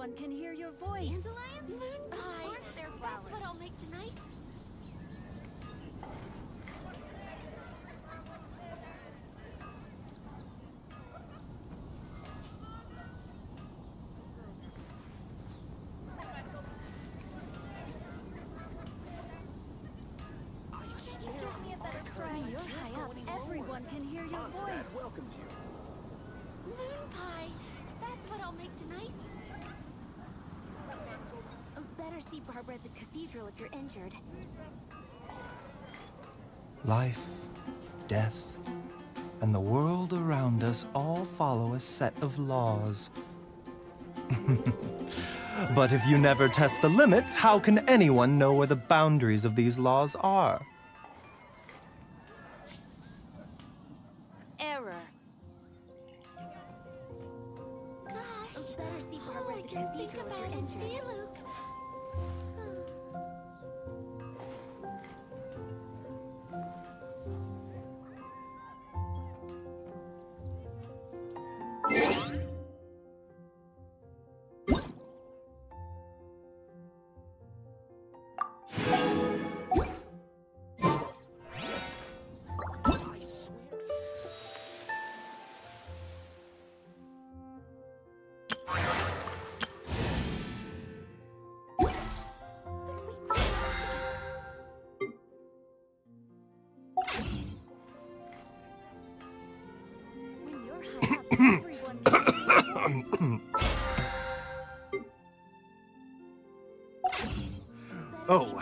Everyone can hear your voice. Dandelions? Moon pie. That's what I'll make tonight. You're high up. Everyone can hear your voice. Welcomes you. Moon pie. That's what I'll make tonight. Better see Barbara at the cathedral if you're injured. Life, death, and the world around us all follow a set of laws. But if you never test the limits, how can anyone know where the boundaries of these laws are? Error. Gosh. Better see Barbara at the cathedral if you're injured. Luke. When you're high up, everyone can hear your voice. Oh.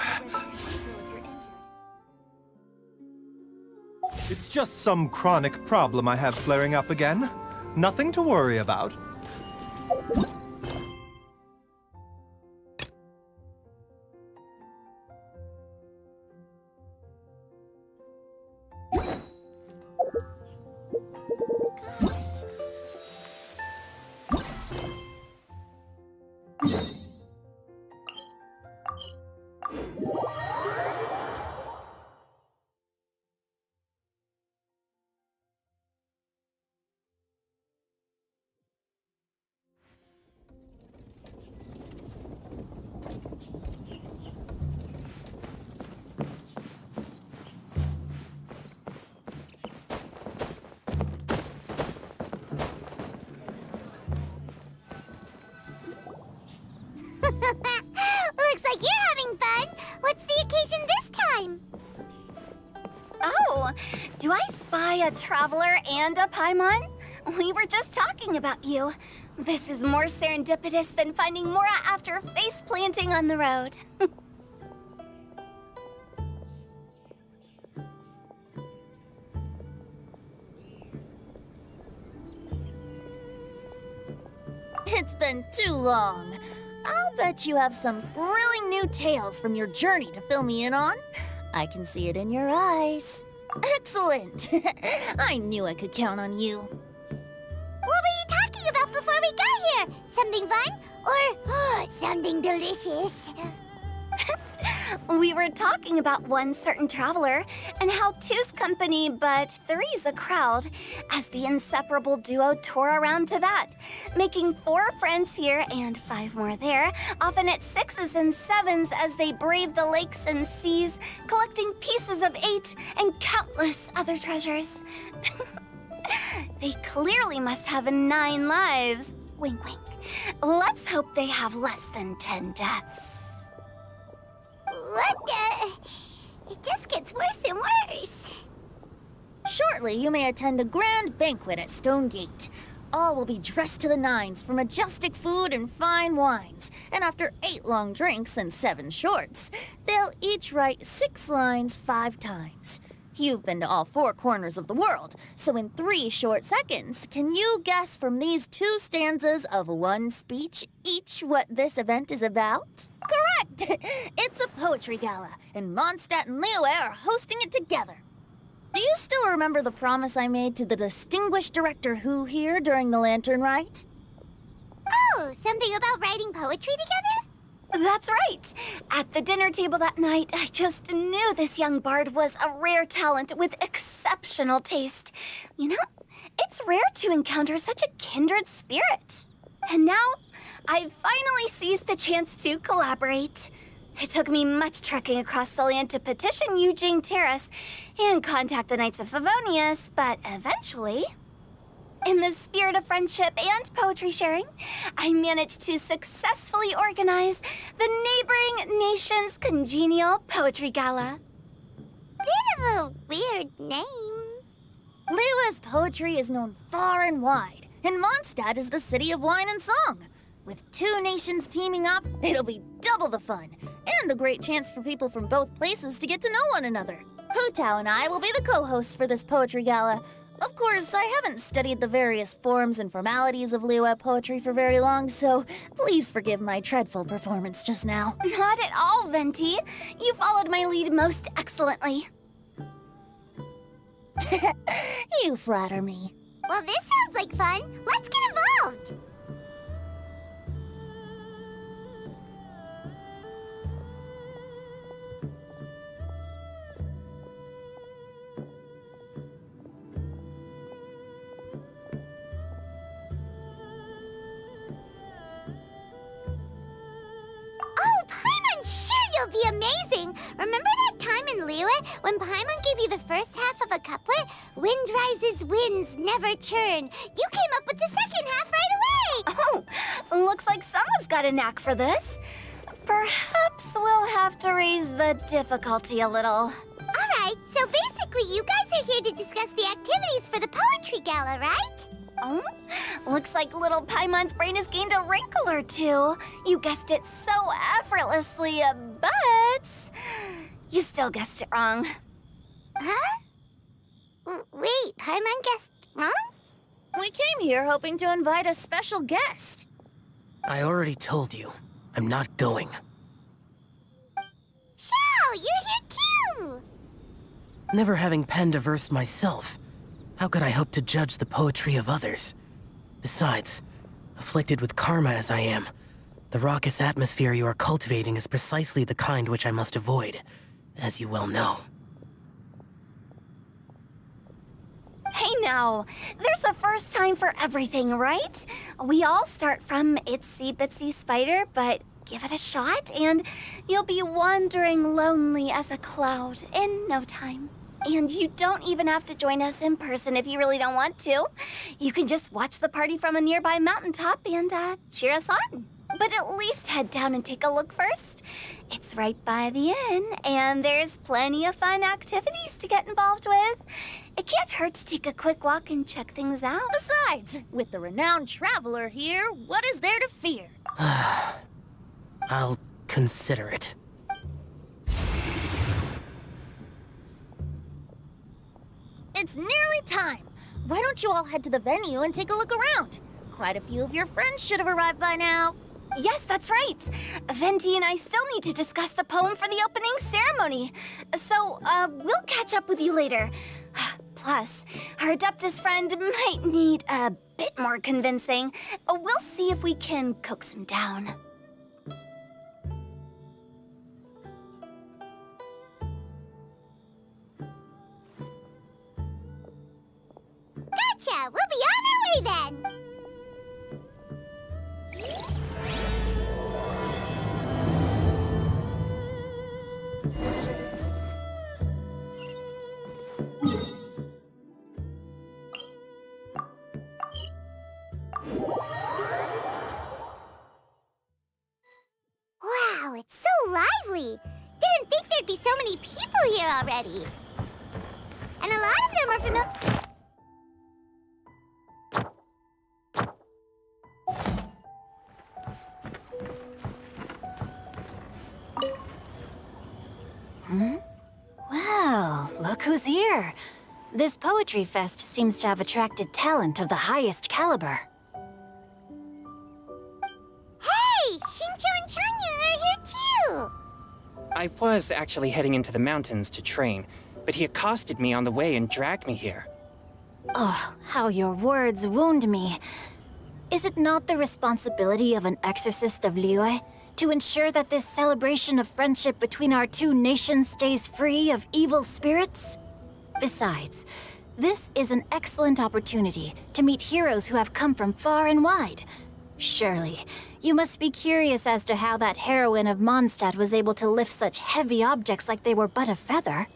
It's just some chronic problem I have flaring up again. Nothing to worry about. Looks like you're having fun. What's the occasion this time? Oh, do I spy a traveler and a Paimon? We were just talking about you. This is more serendipitous than finding Mora after face planting on the road. It's been too long. I'll bet you have some thrilling new tales from your journey to fill me in on. I can see it in your eyes. Excellent! I knew I could count on you. What were you talking about before we got here? Something fun? Or something delicious? We were talking about one certain traveler and how two's company but three's a crowd as the inseparable duo tour around Tibet, making 4 friends here and 5 more there, often at 6s and 7s as they brave the lakes and seas, collecting pieces of 8 and countless other treasures. They clearly must have 9 lives. Wink, wink. Let's hope they have less than 10 deaths. What the? It just gets worse and worse. Shortly, you may attend a grand banquet at Stone Gate. All will be dressed to the nines for majestic food and fine wines. And after 8 long drinks and 7 shorts, they'll each write 6 lines 5 times. You've been to all 4 corners of the world, so in 3 short seconds, can you guess from these 2 stanzas of 1 speech each what this event is about? Correct! It's a poetry gala, and Mondstadt and Liyue are hosting it together. Do you still remember the promise I made to the distinguished director Hu here during the lantern rite? Oh, something about writing poetry together? That's right. At the dinner table that night, I just knew this young bard was a rare talent with exceptional taste. You know, it's rare to encounter such a kindred spirit. And now, I've finally seized the chance to collaborate. It took me much trekking across the land to petition Eugene Terrace and contact the Knights of Favonius, but eventually, in the spirit of friendship and poetry sharing, I managed to successfully organize the neighboring nation's congenial poetry gala. Bit of a weird name. Liyue's poetry is known far and wide, and Mondstadt is the city of wine and song. With two nations teaming up, it'll be double the fun, and a great chance for people from both places to get to know one another. Hu Tao and I will be the co-hosts for this poetry gala. Of course, I haven't studied the various forms and formalities of Liyue poetry for very long, so please forgive my dreadful performance just now. Not at all, Venti. You followed my lead most excellently. You flatter me. Well, this sounds like fun. Let's get involved. Oh, Paimon, sure you'll be amazing. Remember that time in Liyue when Paimon gave you the first half of a couplet? Wind rises, winds never churn. You came up with the second half right away. Oh, looks like someone's got a knack for this. Perhaps we'll have to raise the difficulty a little. All right, so basically you guys are here to discuss the activities for the poetry gala, right? Oh, looks like little Paimon's brain has gained a wrinkle or two. You guessed it so effortlessly, but you still guessed it wrong. Huh? Wait, Paimon guessed wrong? We came here hoping to invite a special guest. I already told you, I'm not going. Xiao, you're here too! Never having penned a verse myself, how could I hope to judge the poetry of others? Besides, afflicted with karma as I am, the raucous atmosphere you are cultivating is precisely the kind which I must avoid, as you well know. Hey now, there's a first time for everything, right? We all start from itsy bitsy spider, but give it a shot and you'll be wandering lonely as a cloud in no time. And you don't even have to join us in person if you really don't want to. You can just watch the party from a nearby mountaintop and cheer us on. But at least head down and take a look first. It's right by the inn, and there's plenty of fun activities to get involved with. It can't hurt to take a quick walk and check things out. Besides, with the renowned traveler here, what is there to fear? I'll consider it. It's nearly time. Why don't you all head to the venue and take a look around? Quite a few of your friends should have arrived by now. Yes, that's right. Venti and I still need to discuss the poem for the opening ceremony. So, we'll catch up with you later. Plus, our Adeptus friend might need a bit more convincing. We'll see if we can coax him down. Gotcha! We'll be on our way then! Wow, it's so lively! Didn't think there'd be so many people here already. And a lot of them are familiar. Well, look who's here. This poetry fest seems to have attracted talent of the highest caliber. Hey! Xingqiu and Changyun are here too! I was actually heading into the mountains to train, but he accosted me on the way and dragged me here. Oh, how your words wound me. Is it not the responsibility of an exorcist of Liyue to ensure that this celebration of friendship between our two nations stays free of evil spirits? Besides, this is an excellent opportunity to meet heroes who have come from far and wide. Surely, you must be curious as to how that heroine of Mondstadt was able to lift such heavy objects like they were but a feather.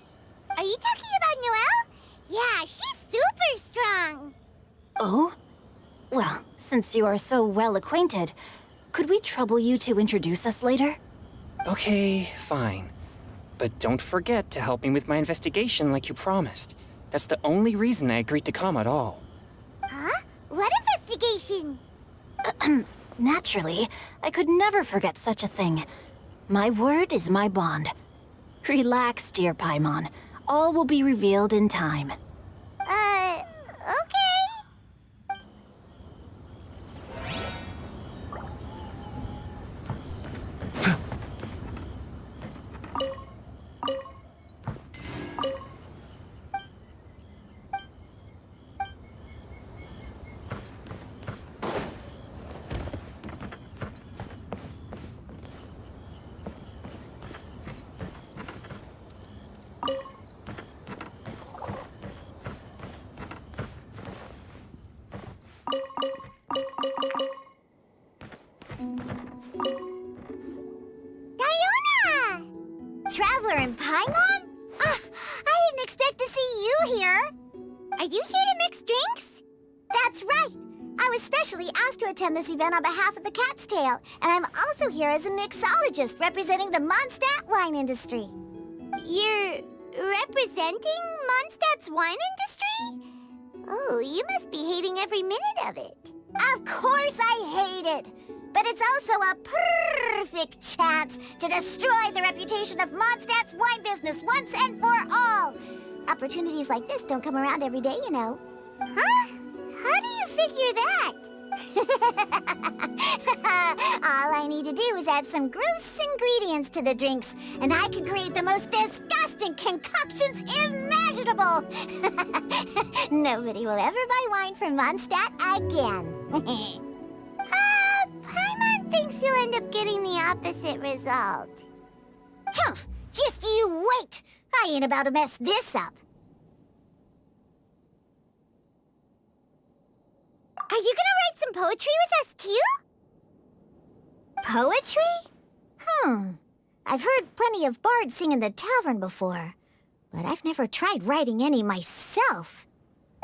Are you talking about Noelle? Yeah, she's super strong. Oh? Well, since you are so well acquainted, could we trouble you to introduce us later? Okay, fine. But don't forget to help me with my investigation like you promised. That's the only reason I agreed to come at all. Huh? What investigation? Naturally, I could never forget such a thing. My word is my bond. Relax, dear Paimon. All will be revealed in time. Okay. Diona! Traveler in Paimon? I didn't expect to see you here. Are you here to mix drinks? That's right. I was specially asked to attend this event on behalf of the Cat's Tail, and I'm also here as a mixologist representing the Mondstadt wine industry. You're representing Mondstadt's wine industry? Oh, you must be hating every minute of it. Of course I hate it! But it's also a perfect chance to destroy the reputation of Mondstadt's wine business once and for all! Opportunities like this don't come around every day, you know. Huh? How do you figure that? All I need to do is add some gross ingredients to the drinks, and I can create the most disgusting concoctions imaginable! Nobody will ever buy wine from Mondstadt again. Paimon thinks you'll end up getting the opposite result. Humph! Just you wait! I ain't about to mess this up. Are you gonna write some poetry with us, too? Poetry? I've heard plenty of bards sing in the tavern before, but I've never tried writing any myself.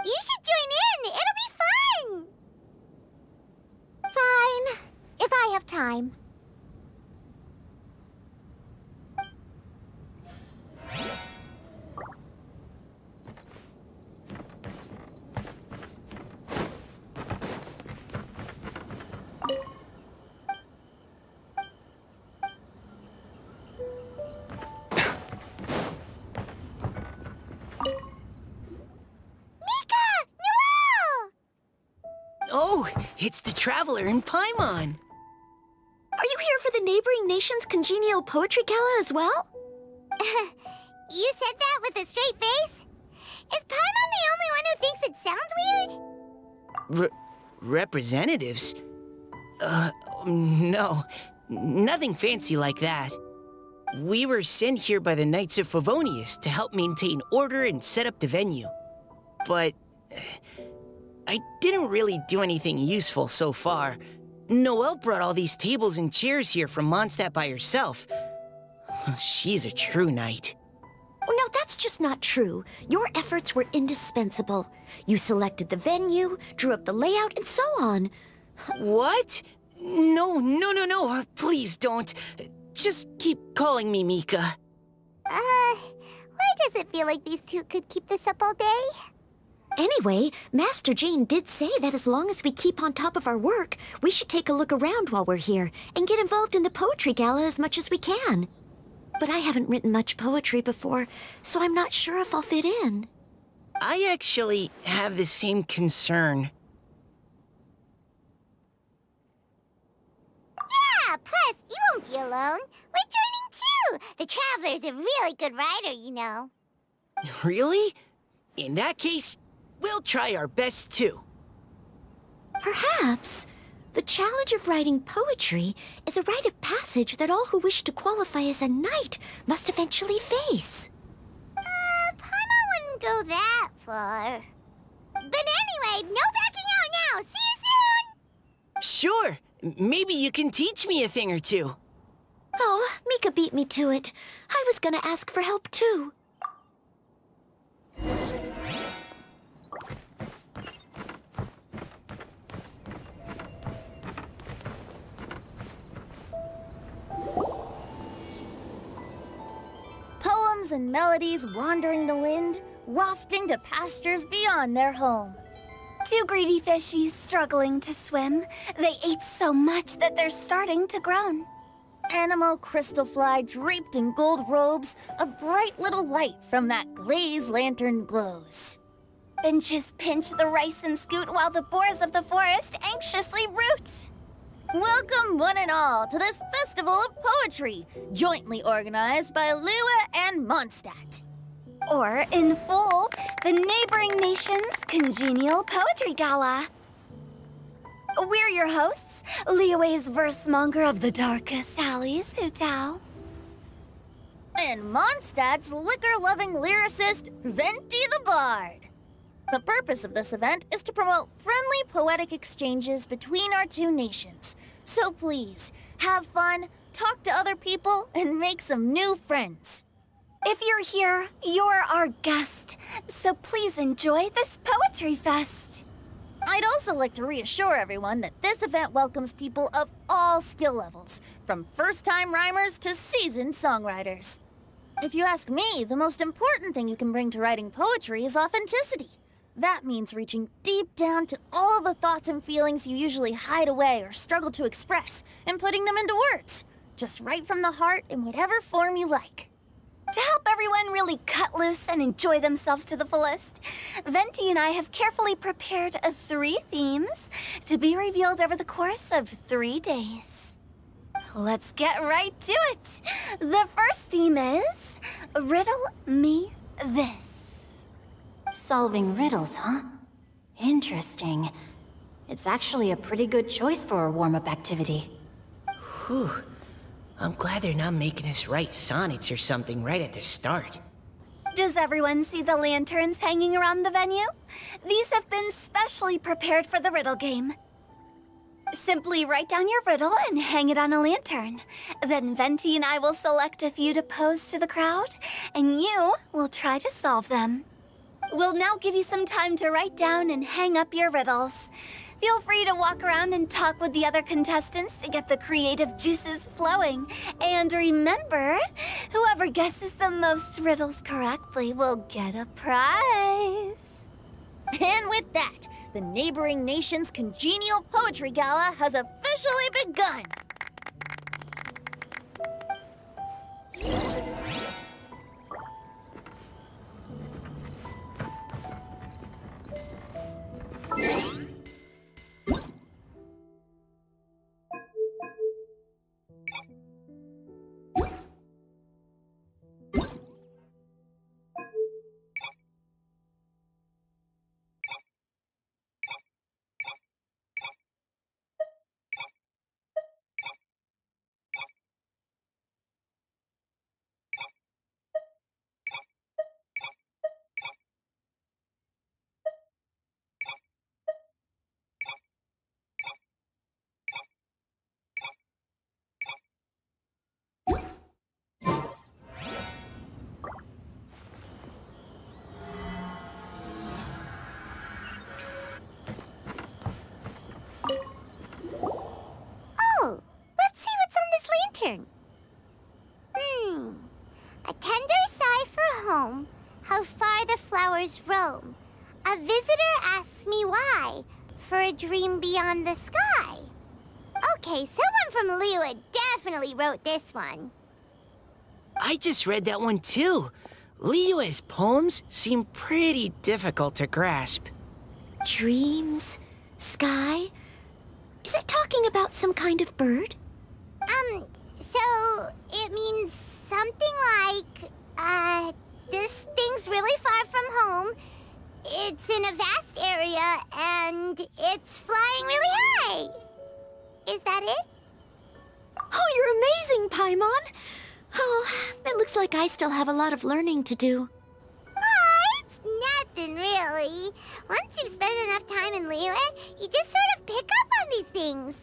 You should join in! It'll be fun! Fine, if I have time. Oh, it's the Traveler in Paimon. Are you here for the neighboring nation's congenial poetry gala as well? You said that with a straight face? Is Paimon the only one who thinks it sounds weird? Representatives? No. Nothing fancy like that. We were sent here by the Knights of Favonius to help maintain order and set up the venue. But I didn't really do anything useful so far. Noelle brought all these tables and chairs here from Mondstadt by herself. She's a true knight. Oh, no, that's just not true. Your efforts were indispensable. You selected the venue, drew up the layout, and so on. What? No. Please don't. Just keep calling me Mika. Why does it feel like these two could keep this up all day? Anyway, Master Jean did say that as long as we keep on top of our work, we should take a look around while we're here and get involved in the poetry gala as much as we can. But I haven't written much poetry before, so I'm not sure if I'll fit in. I actually have the same concern. Yeah, plus, you won't be alone. We're joining too. The Traveler's a really good writer, you know. Really? In that case, we'll try our best too. Perhaps the challenge of writing poetry is a rite of passage that all who wish to qualify as a knight must eventually face. Paimon wouldn't go that far. But anyway, no backing out now. See you soon! Sure. Maybe you can teach me a thing or two. Oh, Mika beat me to it. I was gonna ask for help too. Poems and melodies wandering the wind, wafting to pastures beyond their home. Two greedy fishies struggling to swim. They ate so much that they're starting to groan. Animal crystal fly draped in gold robes, a bright little light from that glazed lantern glows. Benches pinch the rice and scoot while the boars of the forest anxiously root. Welcome one and all to this festival of poetry, jointly organized by Lua and Mondstadt. Or, in full, the neighboring nation's congenial poetry gala. We're your hosts, Liyue's verse monger of the darkest alleys, Hutao. And Mondstadt's liquor-loving lyricist, Venti the Bard. The purpose of this event is to promote friendly poetic exchanges between our two nations. So please, have fun, talk to other people, and make some new friends. If you're here, you're our guest, so please enjoy this poetry fest. I'd also like to reassure everyone that this event welcomes people of all skill levels, from first-time rhymers to seasoned songwriters. If you ask me, the most important thing you can bring to writing poetry is authenticity. That means reaching deep down to all the thoughts and feelings you usually hide away or struggle to express, and putting them into words, just right from the heart in whatever form you like. To help everyone really cut loose and enjoy themselves to the fullest, Venti and I have carefully prepared 3 themes to be revealed over the course of 3 days. Let's get right to it. The first theme is Riddle Me This. Solving riddles, huh? Interesting. It's actually a pretty good choice for a warm-up activity. Whew. I'm glad they're not making us write sonnets or something right at the start. Does everyone see the lanterns hanging around the venue? These have been specially prepared for the riddle game. Simply write down your riddle and hang it on a lantern. Then Venti and I will select a few to pose to the crowd, and you will try to solve them. We'll now give you some time to write down and hang up your riddles. Feel free to walk around and talk with the other contestants to get the creative juices flowing. And remember, whoever guesses the most riddles correctly will get a prize. And with that, the neighboring nation's congenial poetry gala has officially begun. Oh, let's see what's on this lantern. A tender sigh for home, how far the flowers roam. A visitor asks me why, for a dream beyond the sky. Okay, someone from Liyue definitely wrote this one. I just read that one too. Liyue's poems seem pretty difficult to grasp. Dreams? Sky? Is it talking about some kind of bird? So it means something like, this thing's really far from home. It's in a vast area, and it's flying really high. Is that it? Oh, you're amazing, Paimon! Oh, it looks like I still have a lot of learning to do. It's nothing really. Once you've spent enough time in Liyue, you just sort of pick up on these things.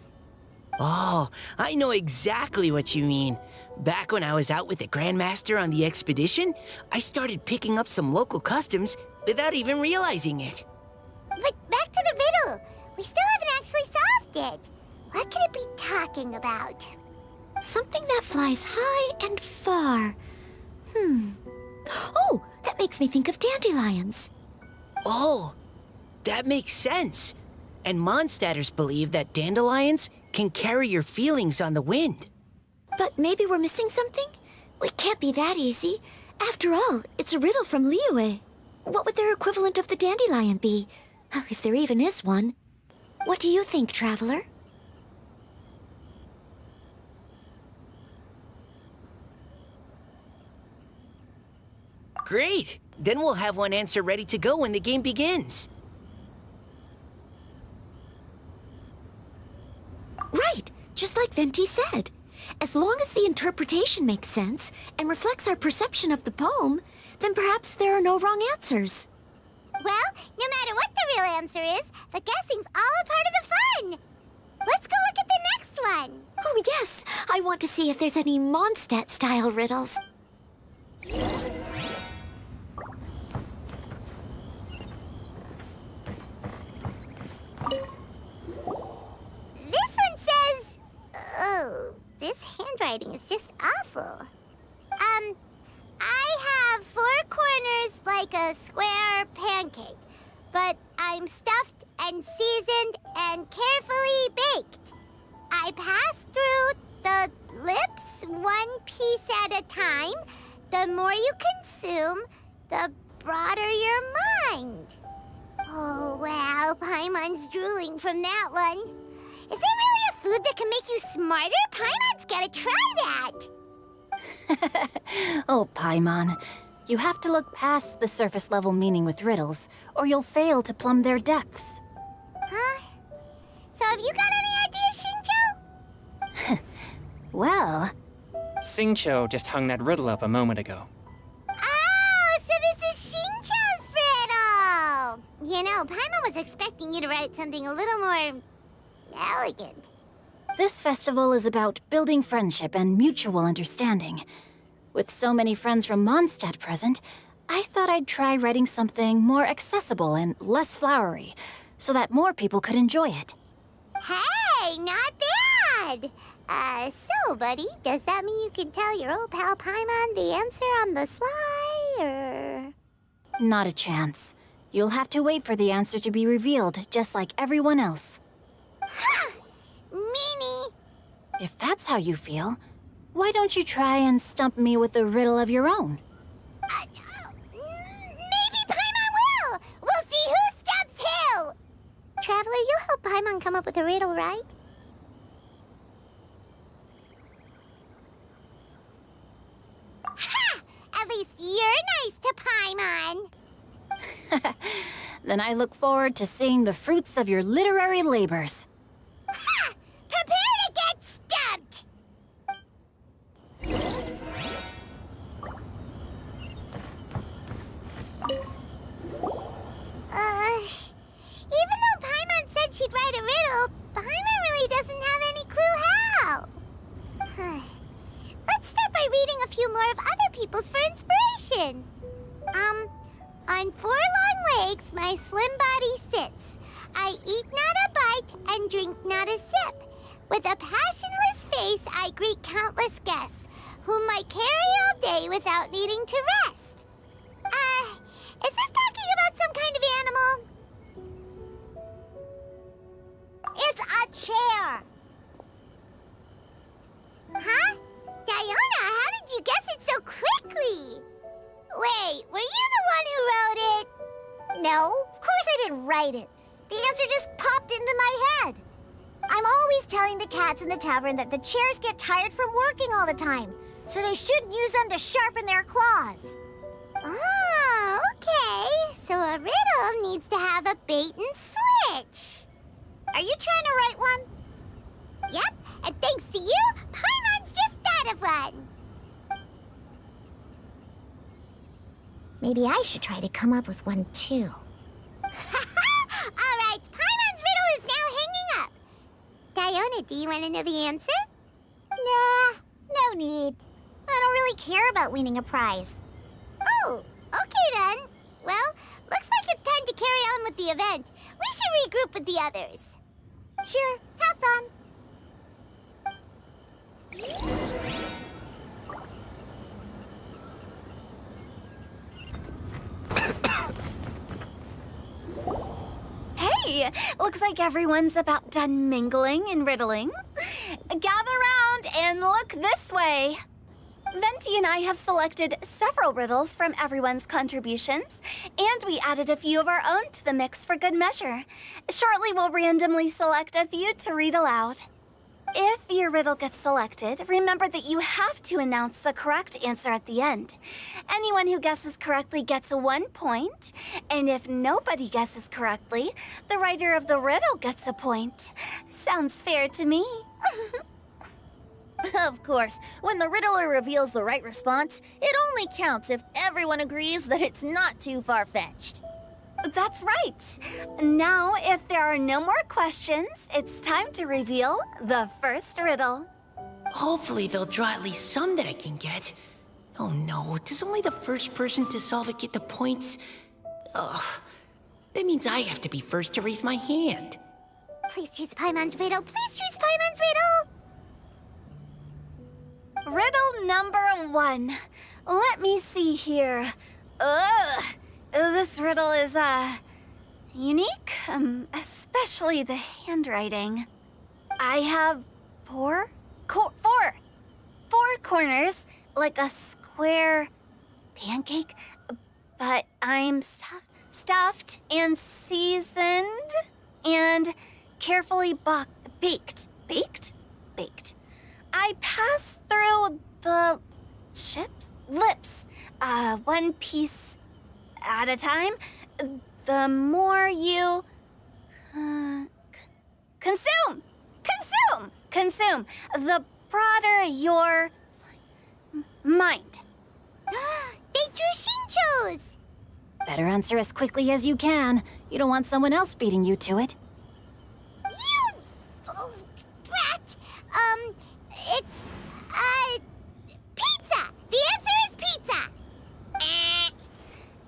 Oh, I know exactly what you mean. Back when I was out with the Grandmaster on the expedition, I started picking up some local customs without even realizing it. But back to the riddle. We still haven't actually solved it. What could it be talking about? Something that flies high and far. Oh, that makes me think of dandelions. Oh, that makes sense. And Mondstadters believe that dandelions can carry your feelings on the wind. But maybe we're missing something? It can't be that easy. After all, it's a riddle from Liyue. What would their equivalent of the dandelion be? If there even is one. What do you think, Traveler? Great! Then we'll have one answer ready to go when the game begins. Right, just like Venti said. As long as the interpretation makes sense and reflects our perception of the poem, then perhaps there are no wrong answers. Well, no matter what the real answer is, the guessing's all a part of the fun. Let's go look at the next one. Oh yes, I want to see if there's any Mondstadt-style riddles. This one says... Oh, this handwriting is just awful. I have 4 corners like a square pancake, but I'm stuffed and seasoned and carefully baked. I pass through the lips 1 piece at a time. The more you consume, the broader your mind. Oh, wow, Paimon's drooling from that one. Is there really a food that can make you smarter? Paimon's gotta try that. Oh, Paimon. You have to look past the surface-level meaning with riddles, or you'll fail to plumb their depths. Huh? So have you got any ideas, Shinjo? Well, Xingqiu just hung that riddle up a moment ago. Oh, so this is Shinjo's riddle! You know, Paimon was expecting you to write something a little more... elegant. this festival is about building friendship and mutual understanding. With so many friends from Mondstadt present, I thought I'd try writing something more accessible and less flowery, so that more people could enjoy it. Hey, not bad! So, buddy, does that mean you can tell your old pal Paimon the answer on the sly, or...? Not a chance. You'll have to wait for the answer to be revealed, just like everyone else. Ha! Meanie! If that's how you feel, why don't you try and stump me with a riddle of your own? Maybe Paimon will! We'll see who stumps who! Traveler, you'll help Paimon come up with a riddle, right? Ha! At least you're nice to Paimon! Then I look forward to seeing the fruits of your literary labors. Ha! Prepare to get stumped! Even though Paimon said she'd write a riddle, Paimon really doesn't have any clue how. Let's start by reading a few more of other people's for inspiration. On 4 long legs, my slim body sits. I eat not a bite and drink not a sip. With a passionless face, I greet countless guests, whom I carry all day without needing to rest. Is this talking about some kind of animal? It's a chair! Huh? Diona, how did you guess it so quickly? Wait, were you the one who wrote it? No, of course I didn't write it. The answer just popped into my head. I'm always telling the cats in the tavern that the chairs get tired from working all the time, so they shouldn't use them to sharpen their claws. Oh, okay. So a riddle needs to have a bait and switch. Are you trying to write one? Yep, and thanks to you, Paimon's just thought of one. Maybe I should try to come up with one, too. All right, Paimon's riddle is now hanging up. Diona, Do you want to know the answer? Nah, no need. I don't really care about winning a prize. Oh, okay then. Well, looks like it's time to carry on with the event. We should regroup with the others. Sure, have fun. Hey, looks like everyone's about done mingling and riddling. Gather round and look this way. Venti and I have selected several riddles from everyone's contributions, and we added a few of our own to the mix for good measure. Shortly, we'll randomly select a few to read aloud. If your riddle gets selected, remember that you have to announce the correct answer at the end. Anyone who guesses correctly gets 1 point, and if nobody guesses correctly, the writer of the riddle gets a point. Sounds fair to me. Of course, when the riddler reveals the right response, it only counts if everyone agrees that it's not too far-fetched. That's right. Now, if there are no more questions, it's time to reveal the first riddle. Hopefully they'll draw at least some that I can get. Oh no, does only the first person to solve it get the points? Ugh. That means I have to be first to raise my hand. Please choose Paimon's riddle. Please choose Paimon's riddle. Riddle number 1. Let me see here. Ugh. This riddle is, unique, especially the handwriting. I have four corners, like a square pancake, but I'm stuffed and seasoned and carefully baked. Baked. I pass through the lips, one piece at a time. The more you consume, the broader your mind. They drew Shinchos! Better answer as quickly as you can. You don't want someone else beating you to it. You brat! It's, pizza! The answer is pizza!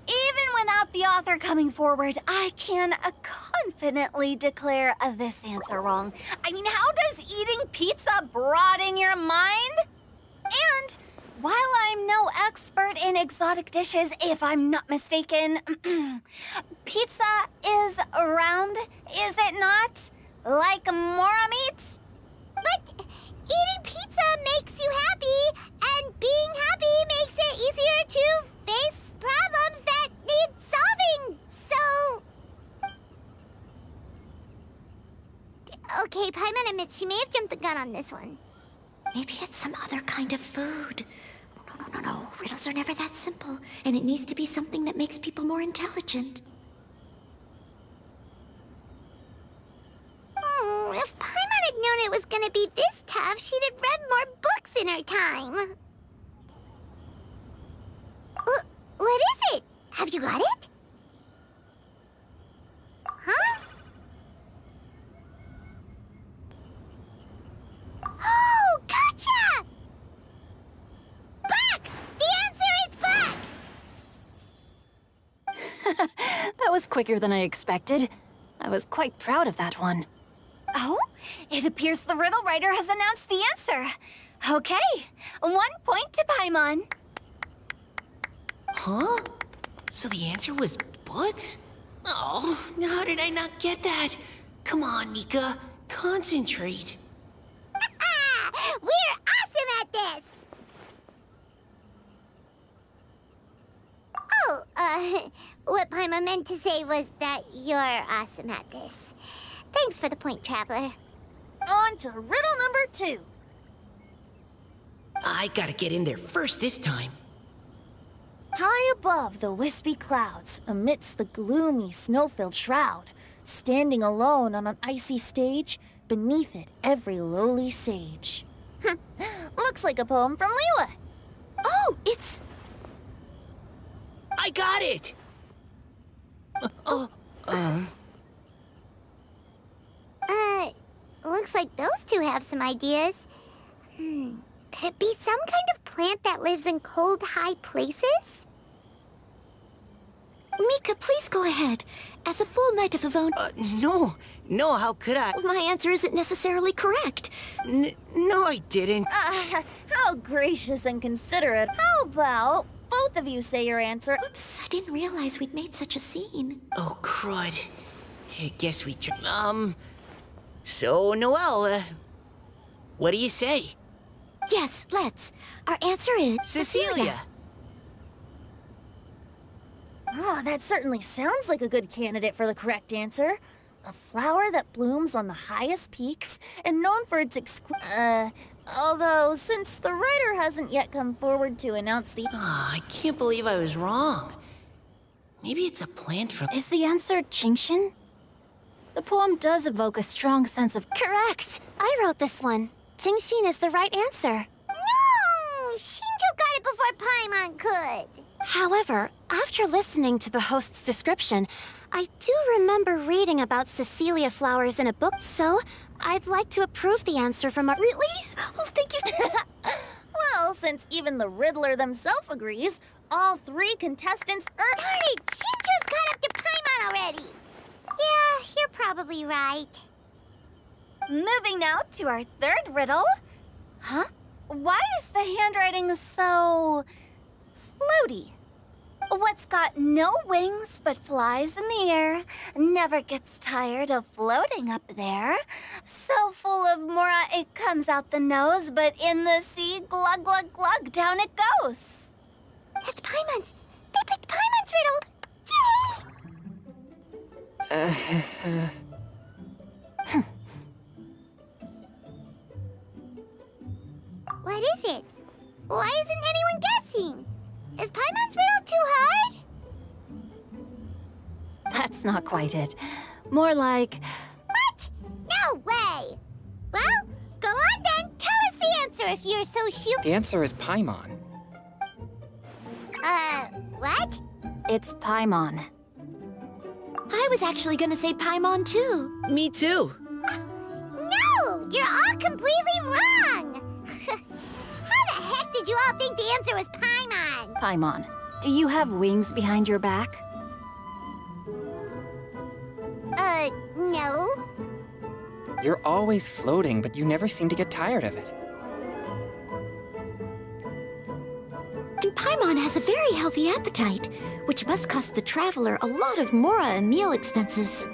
Even without the author coming forward, I can confidently declare this answer wrong. I mean, how does eating pizza broaden your mind? And while I'm no expert in exotic dishes, if I'm not mistaken, pizza is round, is it not? Like mora meat? But eating pizza makes you happy, and being happy makes it easier to face problems that need solving, so... Okay, Paimon admits she may have jumped the gun on this one. Maybe it's some other kind of food. No. Riddles are never that simple, and it needs to be something that makes people more intelligent. If Paimon had known it was gonna be this tough, she'd have read more books in her time. What is it? Have you got it? Huh? Oh, gotcha! Bucks! The answer is bucks! That was quicker than I expected. I was quite proud of that one. Oh, it appears the riddle writer has announced the answer. Okay, 1 point to Paimon. Huh? So the answer was books? Oh, how did I not get that? Come on, Mika, concentrate. We're awesome at this! Oh, what Paimon meant to say was that you're awesome at this. Thanks for the point, Traveler. On to riddle number 2. I gotta get in there first this time. High above the wispy clouds, amidst the gloomy snow-filled shroud, standing alone on an icy stage, beneath it every lowly sage. Looks like a poem from Leela. Oh, it's... I got it! Looks like like those two have some ideas. Could it be some kind of plant that lives in cold, high places? Mika, please go ahead. As a full Knight of Avon, No, how could I? my answer isn't necessarily correct. No, I didn't. How gracious and considerate. How about both of you say your answer? Oops, I didn't realize we'd made such a scene. Oh, crud. I guess we So, Noelle, what do you say? Yes, let's. Our answer is Cecilia! Oh, that certainly sounds like a good candidate for the correct answer. A flower that blooms on the highest peaks and known for its although, since the writer hasn't yet come forward to announce the... I can't believe I was wrong. Maybe it's a plant from... Is the answer Jingshin? The poem does evoke a strong sense of... correct. I wrote this one. Jingshin is the right answer. No! Shinjo got it before Paimon could. However, after listening to the host's description, I do remember reading about Cecilia flowers in a book, so I'd like to approve the answer from a... Really? Oh, thank you. Well, since even the Riddler themselves agrees, all three contestants are... Darn it! Shinjo's caught up to Paimon already. Yeah, you're probably right. Moving now to our third riddle. Huh? Why is the handwriting so... floaty? What's got no wings but flies in the air, never gets tired of floating up there. So full of mora it comes out the nose, but in the sea, glug glug glug, down it goes. That's Paimon's. They picked Paimon's riddle. Yay! What is it? Why isn't anyone guessing? Is Paimon's riddle too hard? That's not quite it. More like... What? No way! Well, go on then. Tell us the answer if you're so sure. The answer is Paimon. What? It's Paimon. I was actually gonna say Paimon too. Me too. No! You're all completely wrong! How the heck did you all think the answer was Paimon? Paimon, do you have wings behind your back? No. You're always floating, but you never seem to get tired of it. And Paimon has a very healthy appetite, which must cost the traveler a lot of mora and meal expenses.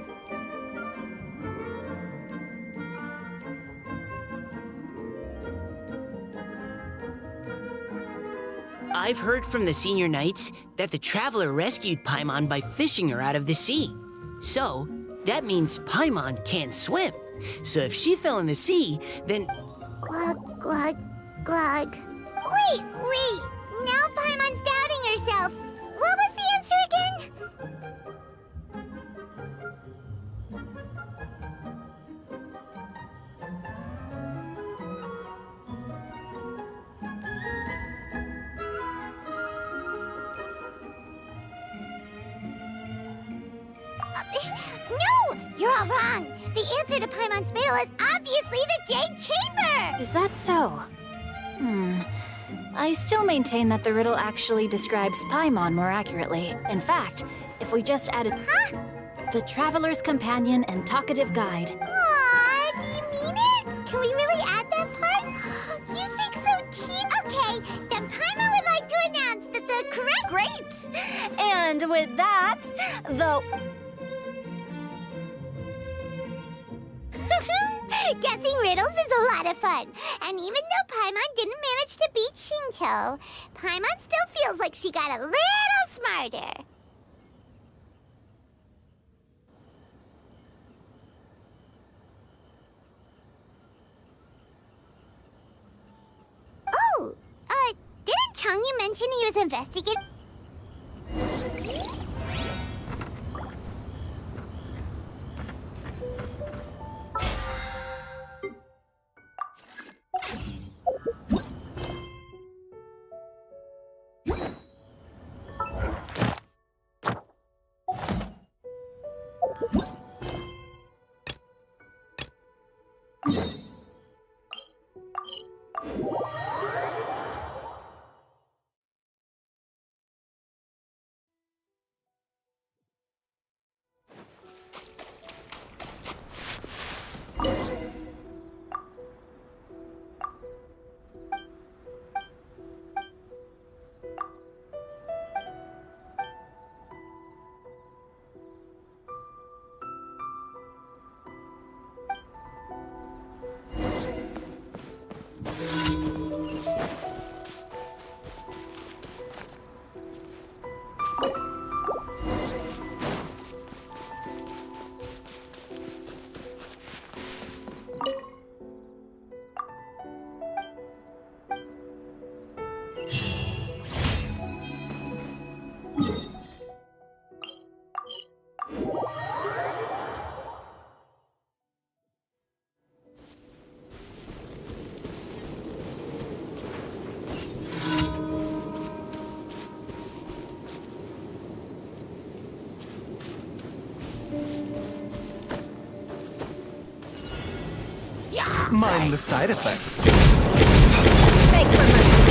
I've heard from the senior knights that the traveler rescued Paimon by fishing her out of the sea. So, that means Paimon can't swim. So if she fell in the sea, then... Glug, glug, glug. Wait! Now Paimon's doubting herself. What was the answer again? No! You're all wrong. The answer to Paimon's riddle is obviously the Jade Chamber! Is that so? I still maintain that the riddle actually describes Paimon more accurately. In fact, if we just added... Huh? The Traveler's Companion and Talkative Guide. Aw, do you mean it? Can we really add that part? You think so, T? Okay, then Paimon would like to announce that the correct... Great! And with that, the... Guessing riddles is a lot of fun. And even though Paimon didn't manage to beat Shinto, Paimon still feels like she got a little smarter. Oh, didn't Changyu mention he was investigating? Mind the side effects. Beg for mercy.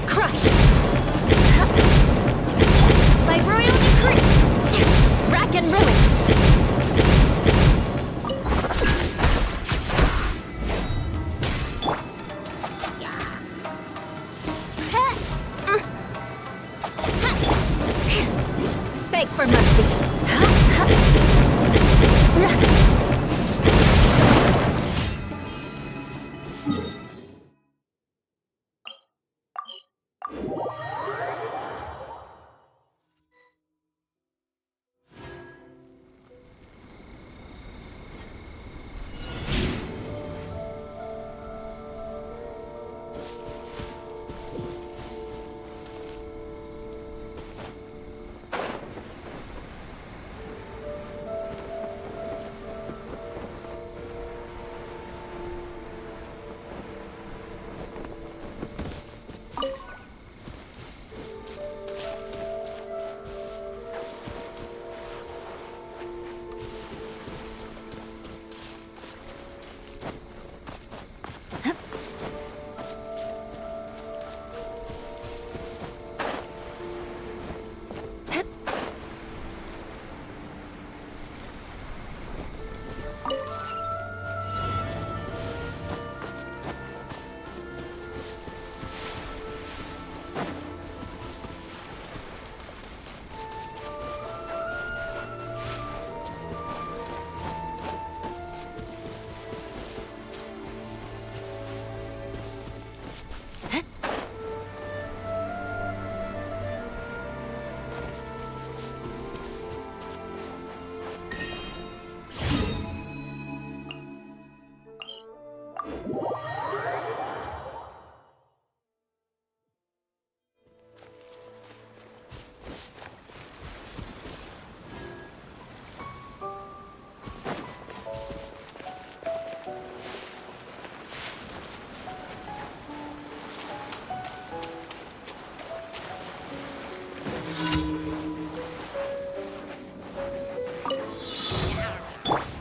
Crush! By royal decree! Rack and ruin! Beg for mercy.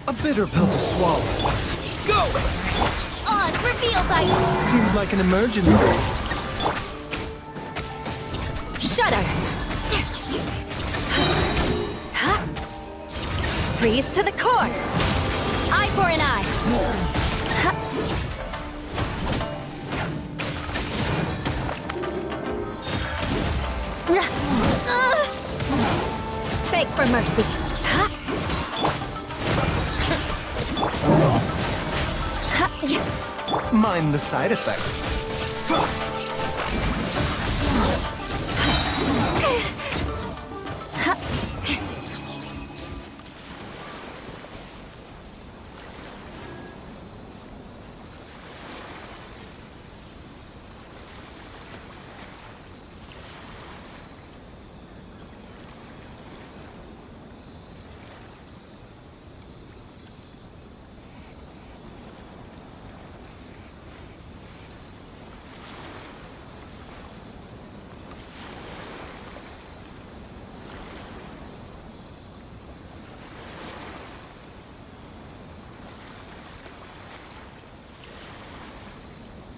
A bitter pill to swallow. Go! Odds revealed by... Seems like an emergency. Shudder! Freeze to the core! Eye for an eye! Beg for mercy! Mind the side effects.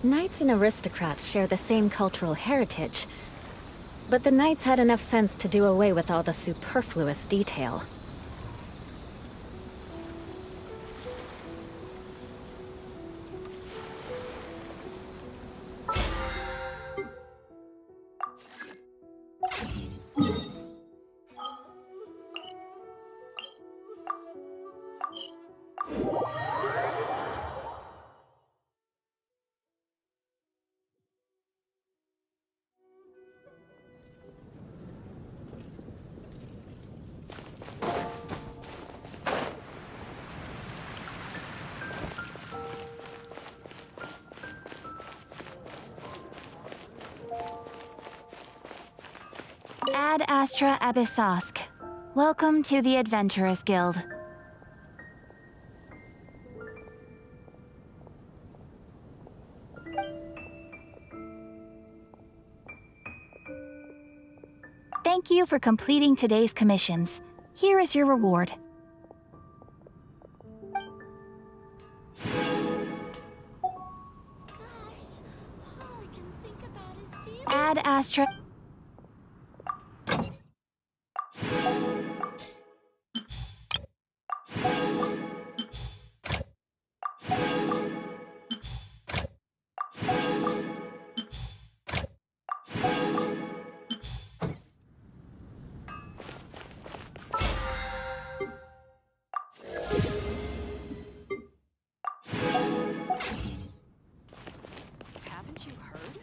Knights and aristocrats share the same cultural heritage, but the knights had enough sense to do away with all the superfluous detail. Ad Astra Abyssosk. Welcome to the Adventurers Guild. Thank you for completing today's commissions. Here is your reward. Ad Astra. Haven't you heard?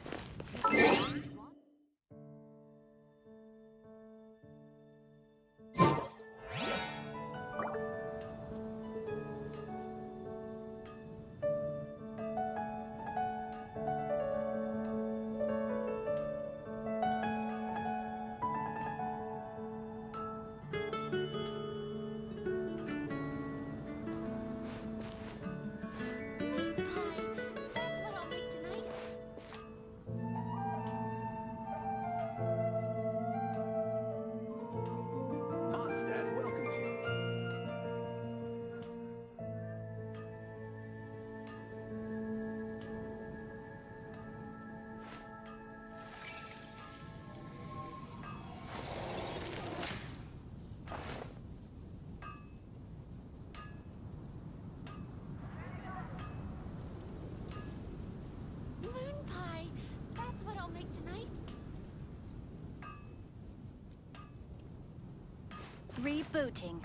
Mondstadt welcomes you. Moon pie. That's what I'll make tonight. Rebooting.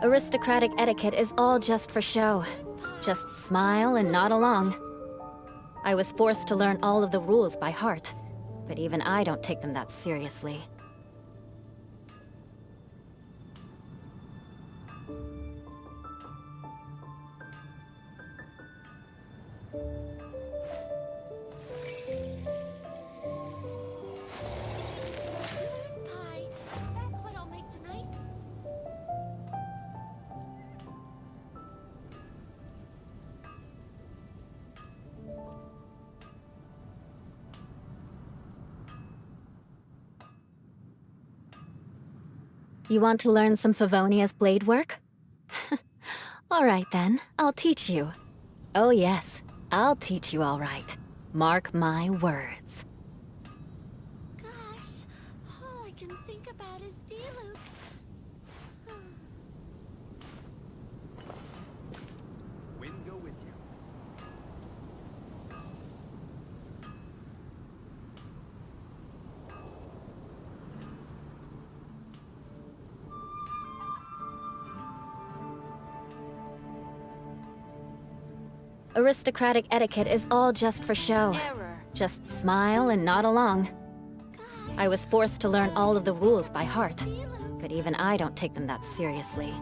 Aristocratic etiquette is all just for show. Just smile and nod along. I was forced to learn all of the rules by heart, but even I don't take them that seriously. Moon pie. That's what I'll make tonight. You want to learn some Favonia's blade work? All right then, I'll teach you. Oh yes, I'll teach you all right. Mark my words. Gosh, all I can think about is D-Luke. Wind go with you. Aristocratic etiquette is all just for show. Error. Just smile and nod along. I was forced to learn all of the rules by heart, D-Luke. but even I don't take them that seriously.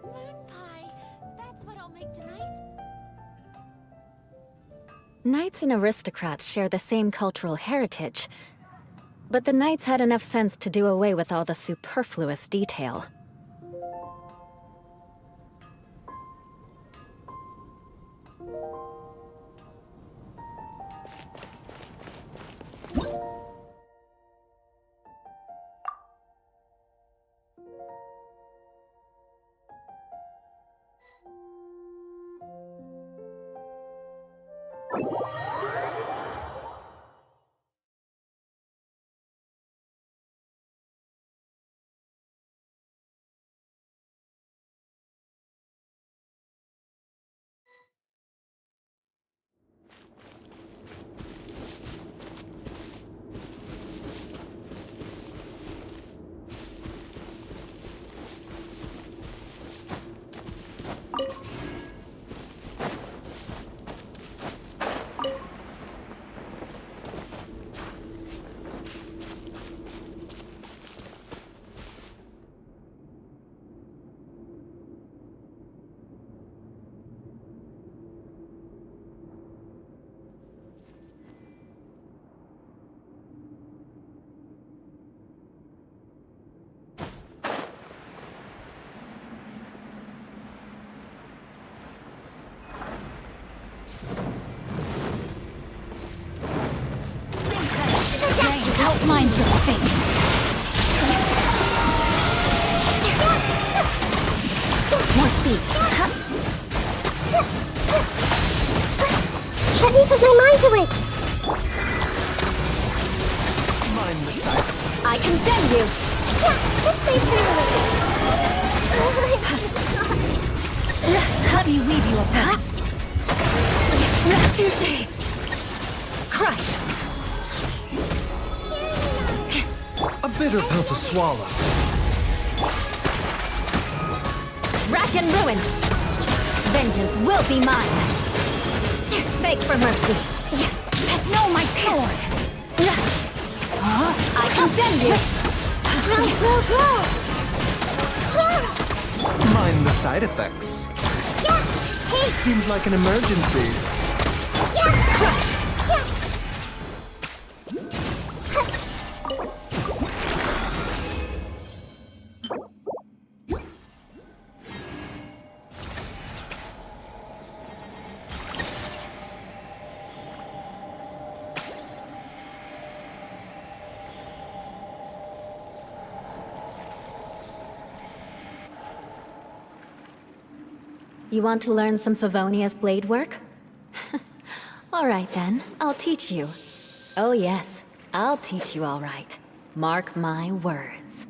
Moon pie. That's what I'll make tonight. Knights and aristocrats share the same cultural heritage, but the knights had enough sense to do away with all the superfluous detail. Mine's your fate. More speed. Let me put my mind to it! Mind the sight. I condemn you. Yeah, this way through! Let me weave you a purse. Touché. Crush. A bitter pill to swallow. Rack and ruin. Vengeance will be mine. Beg for mercy. No, my sword. I condemn you. Grow! Mind the side effects. Yeah! Hey! Seems like an emergency. Yeah! Crush. You want to learn some Favonia's blade work? All right then, I'll teach you. Oh yes, I'll teach you all right. Mark my words.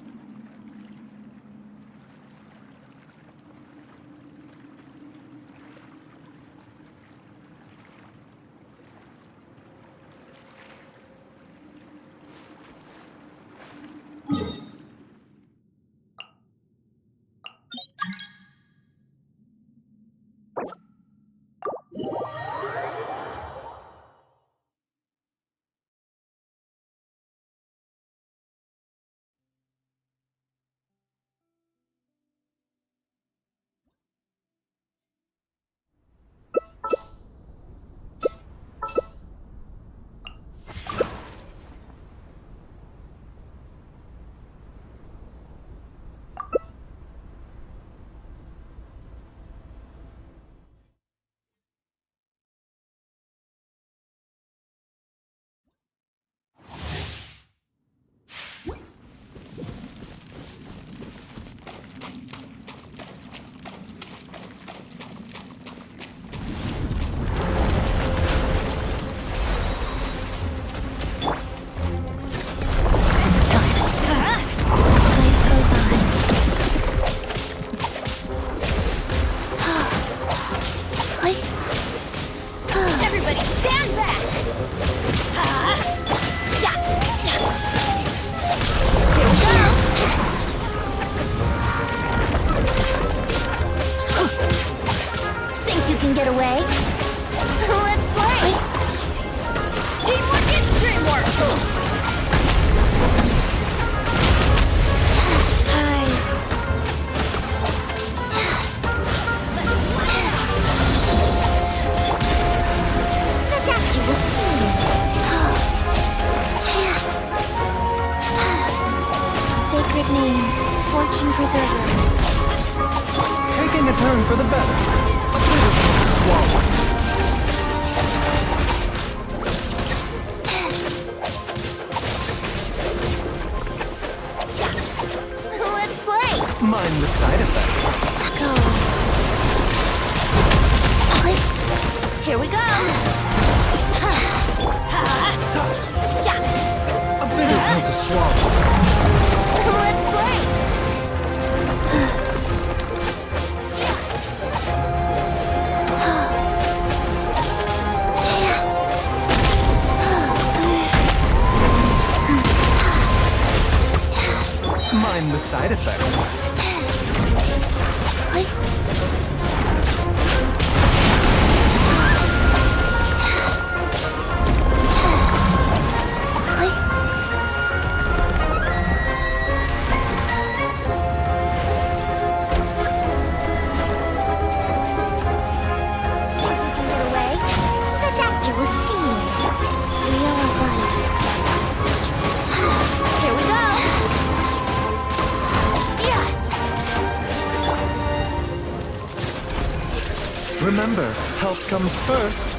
Everybody stand back! Here we go! Think you can get away? Let's play! Teamwork is dreamwork! Eyes. Sacred name, fortune preserver. Taking a turn for the better. A bitter pill to swallow. Let's play! Mind the side effects. Here we go! A bitter pill to swallow. Let's play! Mind the side effects. Remember, health comes first.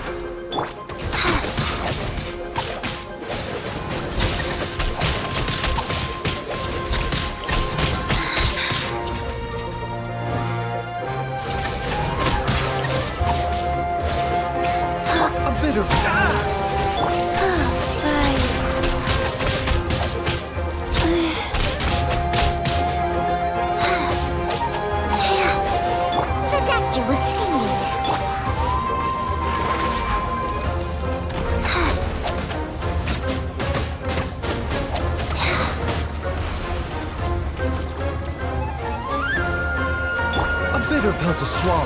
pill to swallow.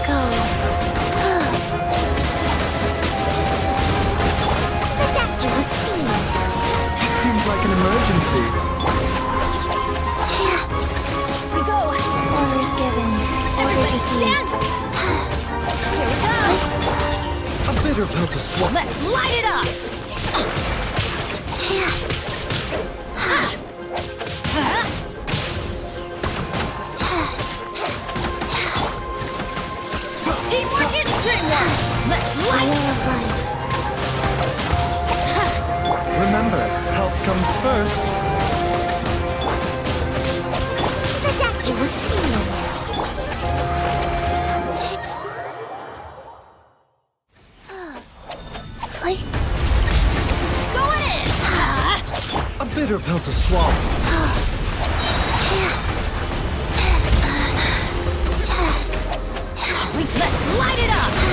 Go. The doctor will see you. Seems like an emergency. We go. Orders given. Orders received. Here we go. A bitter pill to swallow. Let's light it up! Teamwork is dreamwork! Let's light it up! Remember, health comes first. The doctor will see you. Like, Going in! A bitter pill to swallow. Let's light it up!